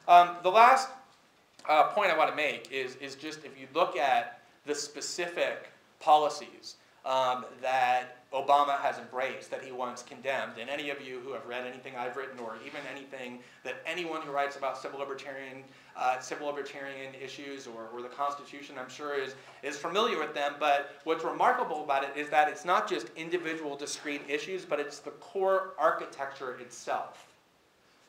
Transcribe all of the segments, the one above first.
The last point I want to make is just if you look at the specific policies that Obama has embraced, that he once condemned, and any of you who have read anything I've written, or even anything that anyone who writes about civil libertarian issues or the Constitution, I'm sure is familiar with them. But what's remarkable about it is that it's not just individual discrete issues, but it's the core architecture itself.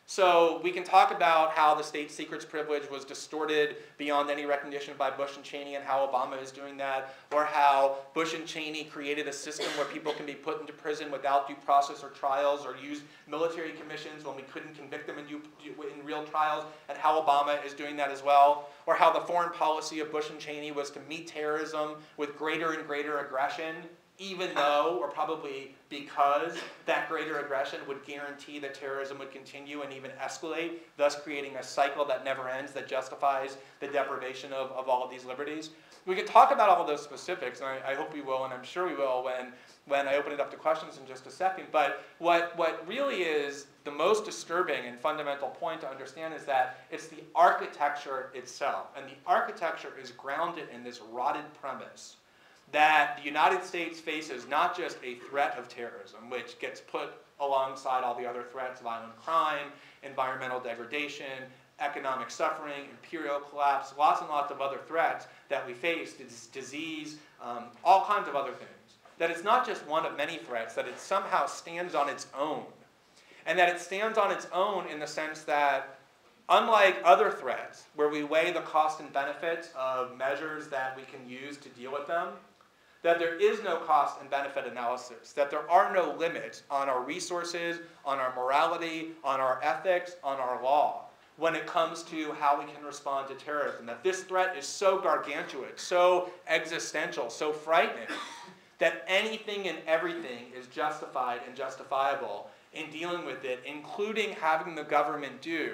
So we can talk about how the state secrets privilege was distorted beyond any recognition by Bush and Cheney, and how Obama is doing that, or how Bush and Cheney created a system where people can be put into prison without due process or trials, or use military commissions when we couldn't convict them in real trials, and how Obama is doing that as well, or how the foreign policy of Bush and Cheney was to meet terrorism with greater and greater aggression, even though, or probably because, that greater aggression would guarantee that terrorism would continue and even escalate, thus creating a cycle that never ends, that justifies the deprivation of all of these liberties. We can talk about all of those specifics, and I hope we will, and I'm sure we will when I open it up to questions in just a second. But what really is the most disturbing and fundamental point to understand is that it's the architecture itself. And the architecture is grounded in this rotted premise that the United States faces not just a threat of terrorism, which gets put alongside all the other threats, violent crime, environmental degradation, economic suffering, imperial collapse, lots and lots of other threats that we face, disease, all kinds of other things. That it's not just one of many threats, that it somehow stands on its own. And that it stands on its own in the sense that, unlike other threats, where we weigh the cost and benefits of measures that we can use to deal with them, that there is no cost and benefit analysis, that there are no limits on our resources, on our morality, on our ethics, on our law, when it comes to how we can respond to terrorism. That this threat is so gargantuan, so existential, so frightening, that anything and everything is justified and justifiable in dealing with it, including having the government do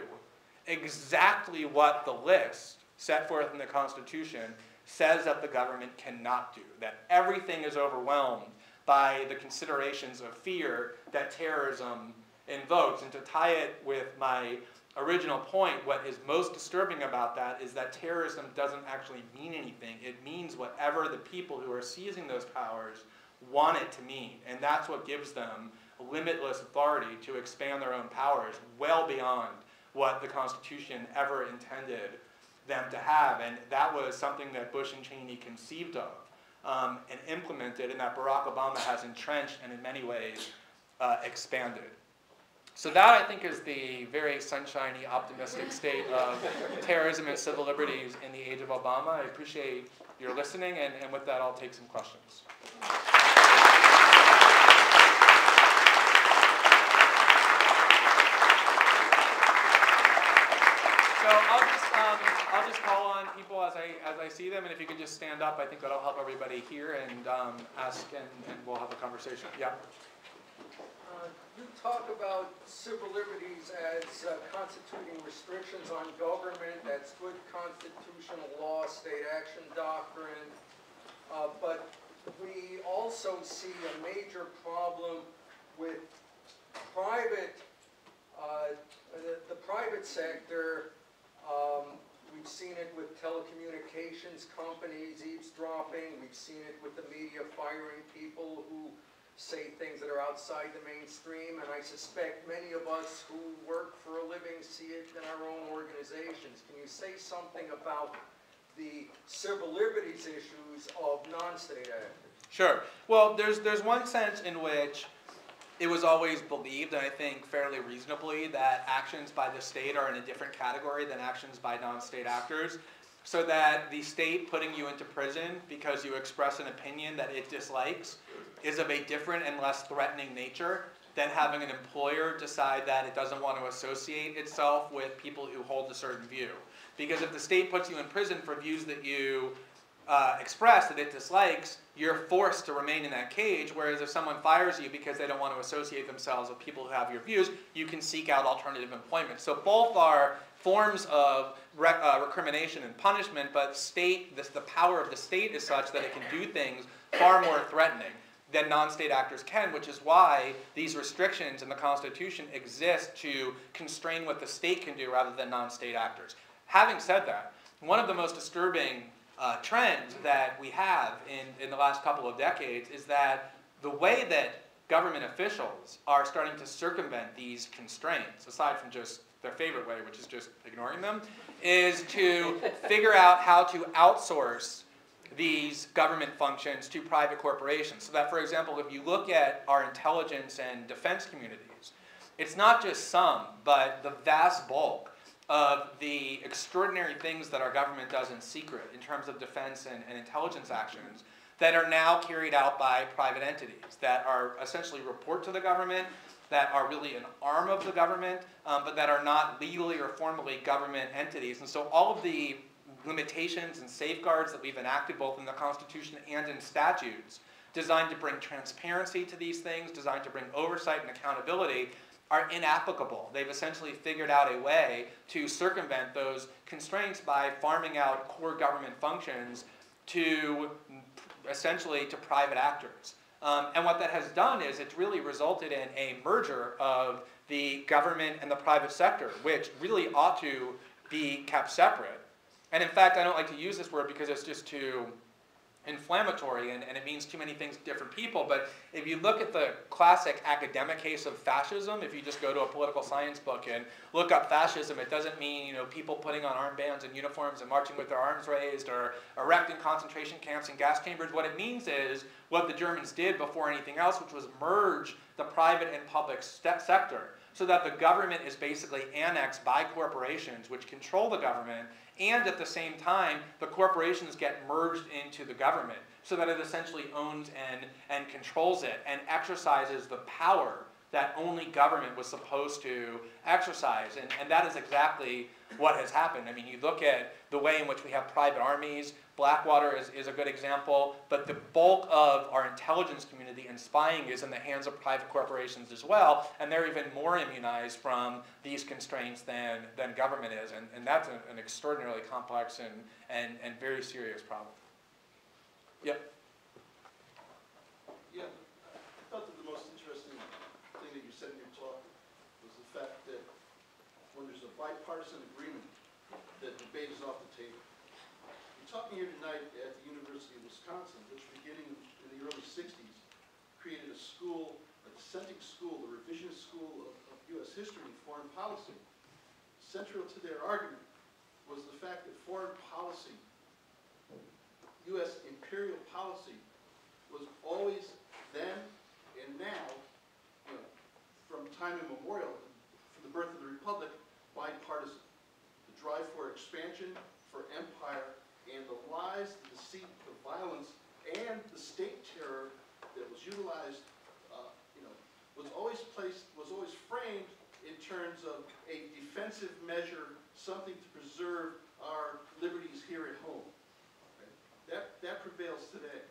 exactly what the list set forth in the Constitution says that the government cannot do, that everything is overwhelmed by the considerations of fear that terrorism invokes. And to tie it with my original point, what is most disturbing about that is that terrorism doesn't actually mean anything. It means whatever the people who are seizing those powers want it to mean. And that's what gives them limitless authority to expand their own powers well beyond what the Constitution ever intended them to have. And that was something that Bush and Cheney conceived of and implemented, and that Barack Obama has entrenched and in many ways expanded. So that, I think, is the very sunshiny, optimistic state of terrorism and civil liberties in the age of Obama. I appreciate your listening, and with that, I'll take some questions. So I'll just call on people as I see them, and if you could just stand up, I think that'll help everybody here and ask, and we'll have a conversation. Yeah. You talk about civil liberties as constituting restrictions on government. That's good constitutional law, state action doctrine. But we also see a major problem with private, the private sector. We've seen it with telecommunications companies eavesdropping. We've seen it with the media firing people who say things that are outside the mainstream. And I suspect many of us who work for a living see it in our own organizations. Can you say something about the civil liberties issues of non-state actors? Sure. Well, there's one sense in which it was always believed, and I think fairly reasonably, that actions by the state are in a different category than actions by non-state actors. So that the state putting you into prison because you express an opinion that it dislikes is of a different and less threatening nature than having an employer decide that it doesn't want to associate itself with people who hold a certain view. Because if the state puts you in prison for views that you express that it dislikes, you're forced to remain in that cage, whereas if someone fires you because they don't want to associate themselves with people who have your views, you can seek out alternative employment. So both are forms of recrimination and punishment, but the power of the state is such that it can do things far more threatening. than non-state actors can, which is why these restrictions in the Constitution exist to constrain what the state can do rather than non-state actors. Having said that, one of the most disturbing trends that we have in the last couple of decades is that the way that government officials are starting to circumvent these constraints, aside from just their favorite way, which is just ignoring them, is to figure out how to outsource these government functions to private corporations. So that, for example, if you look at our intelligence and defense communities, it's not just some, but the vast bulk of the extraordinary things that our government does in secret in terms of defense and intelligence actions that are now carried out by private entities that are essentially report to the government, that are really an arm of the government, but that are not legally or formally government entities. And so all of the limitations and safeguards that we've enacted both in the Constitution and in statutes designed to bring transparency to these things, designed to bring oversight and accountability, are inapplicable. They've essentially figured out a way to circumvent those constraints by farming out core government functions to essentially to private actors. And what that has done is it's really resulted in a merger of the government and the private sector, which really ought to be kept separate. And in fact, I don't like to use this word because it's just too inflammatory and it means too many things to different people. But if you look at the classic academic case of fascism, if you just go to a political science book and look up fascism, it doesn't mean, you know, people putting on armbands and uniforms and marching with their arms raised or erecting concentration camps and gas chambers. What it means is what the Germans did before anything else, which was merge the private and public sector so that the government is basically annexed by corporations which control the government, and at the same time, the corporations get merged into the government so that it essentially owns and controls it and exercises the power that only government was supposed to exercise. And that is exactly what has happened. I mean, you look at the way in which we have private armies. Blackwater is a good example, but the bulk of our intelligence community and spying is in the hands of private corporations as well, and they're even more immunized from these constraints than government is, and that's an extraordinarily complex and very serious problem. Yep. Yeah, I thought that the most interesting thing that you said in your talk was the fact that when there's a bipartisan agreement, that debate is off the table. You're talking here tonight at the University of Wisconsin, which beginning in the early 60s created a school, a dissenting school, the revisionist school of U.S. history and foreign policy. Central to their argument was the fact that foreign policy, U.S. imperial policy, was always then and now, you know, from time immemorial, from the birth of the Republic, bipartisan. The drive for expansion, for empire, and the lies, the deceit, the violence, and the state terror that was utilized, you know, was always framed in terms of a defensive measure, something to preserve our liberties here at home. Right? That prevails today.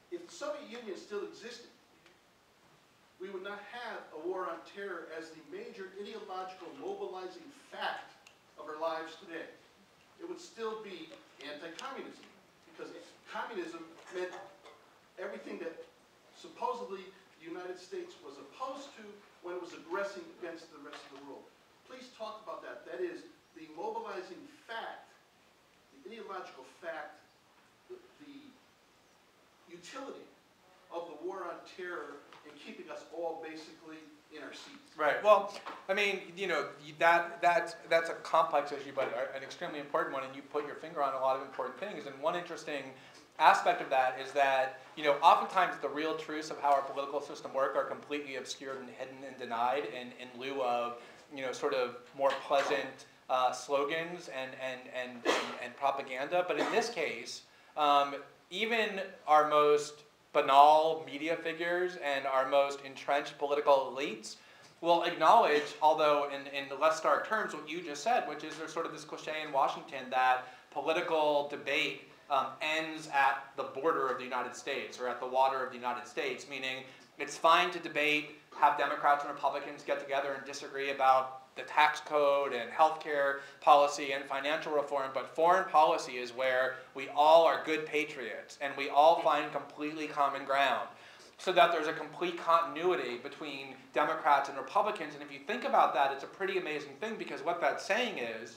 If the Soviet Union still existed, we would not have a war on terror as the major ideological mobilizing fact of our lives today. It would still be anti-communism, because communism meant everything that supposedly the United States was opposed to when it was aggressing against the rest of the world. Please talk about that. That is the mobilizing fact, the ideological fact, the utility of the war on terror in keeping us all basically in our seats. Right. Well, I mean, you know, that's a complex issue, but an extremely important one, and you put your finger on a lot of important things. And one interesting aspect of that is that, you know, oftentimes the real truths of how our political system work are completely obscured and hidden and denied in lieu of, you know, sort of more pleasant slogans and propaganda. But in this case, even our most banal media figures and our most entrenched political elites will acknowledge, although in less stark terms, what you just said, which is there's sort of this cliche in Washington that political debate ends at the border of the United States or at the water of the United States, meaning it's fine to debate, have Democrats and Republicans get together and disagree about the tax code and healthcare policy and financial reform, but foreign policy is where we all are good patriots and we all find completely common ground, so that there's a complete continuity between Democrats and Republicans. And if you think about that, it's a pretty amazing thing, because what that's saying is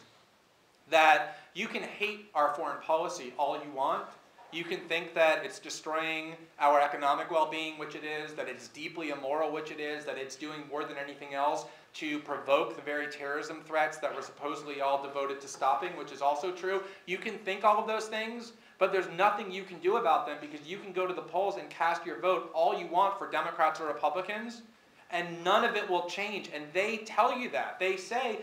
that you can hate our foreign policy all you want. You can think that it's destroying our economic well-being, which it is, that it's deeply immoral, which it is, that it's doing more than anything else to provoke the very terrorism threats that we're supposedly all devoted to stopping, which is also true. You can think all of those things, but there's nothing you can do about them, because you can go to the polls and cast your vote all you want for Democrats or Republicans, and none of it will change. And they tell you that. They say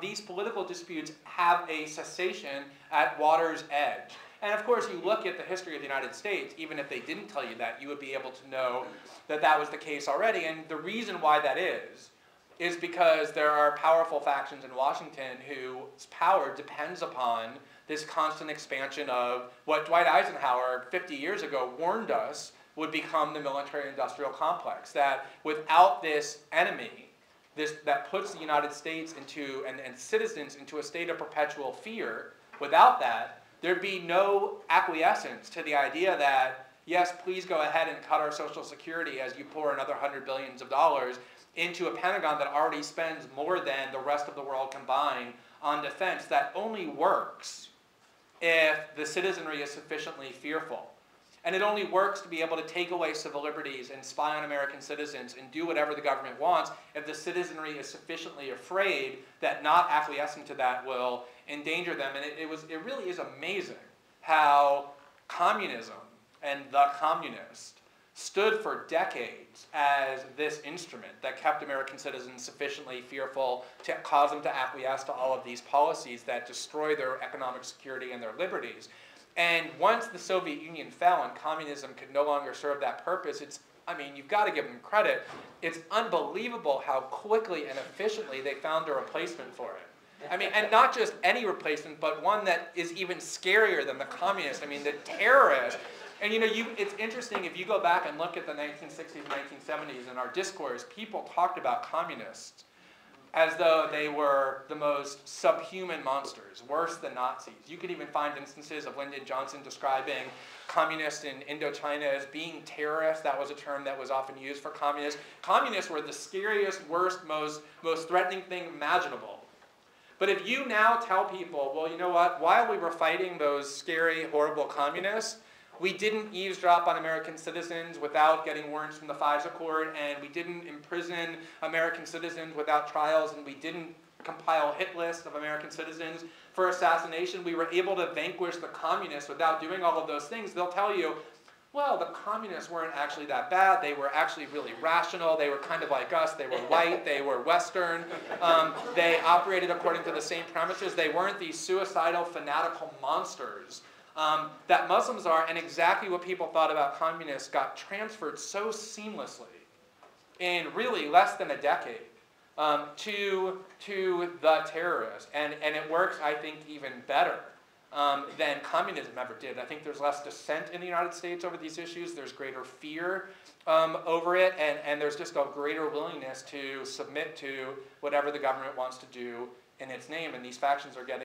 these political disputes have a cessation at water's edge. And of course, you look at the history of the United States, even if they didn't tell you that, you would be able to know that that was the case already. And the reason why that is because there are powerful factions in Washington whose power depends upon this constant expansion of what Dwight Eisenhower 50 years ago warned us would become the military-industrial complex. That without this enemy, that puts the United States into, and citizens into a state of perpetual fear, without that, there'd be no acquiescence to the idea that, yes, please go ahead and cut our Social Security as you pour another $100 billion into a Pentagon that already spends more than the rest of the world combined on defense. That only works if the citizenry is sufficiently fearful. And it only works to be able to take away civil liberties and spy on American citizens and do whatever the government wants if the citizenry is sufficiently afraid that not acquiescing to that will endanger them. And it really is amazing how communism and the communists stood for decades as this instrument that kept American citizens sufficiently fearful to cause them to acquiesce to all of these policies that destroy their economic security and their liberties. And once the Soviet Union fell and communism could no longer serve that purpose, you've got to give them credit. It's unbelievable how quickly and efficiently they found a replacement for it. And not just any replacement, but one that is even scarier than the communists. The terrorists. And it's interesting, if you go back and look at the 1960s and 1970s in our discourse, people talked about communists as though they were the most subhuman monsters, worse than Nazis. You could even find instances of Lyndon Johnson describing communists in Indochina as being terrorists. That was a term that was often used for communists. Communists were the scariest, worst, most threatening thing imaginable. But if you now tell people, well, you know what, while we were fighting those scary, horrible communists, we didn't eavesdrop on American citizens without getting warrants from the FISA court, and we didn't imprison American citizens without trials, and we didn't compile hit lists of American citizens for assassination. We were able to vanquish the communists without doing all of those things. They'll tell you, well, the communists weren't actually that bad. They were actually really rational. They were kind of like us. They were white. They were Western. They operated according to the same premises. They weren't these suicidal, fanatical monsters that Muslims are. And exactly what people thought about communists got transferred so seamlessly in really less than a decade to the terrorists. And it works, I think, even better than communism ever did. I think there's less dissent in the United States over these issues. There's greater fear over it, and there's just a greater willingness to submit to whatever the government wants to do in its name. And these factions are getting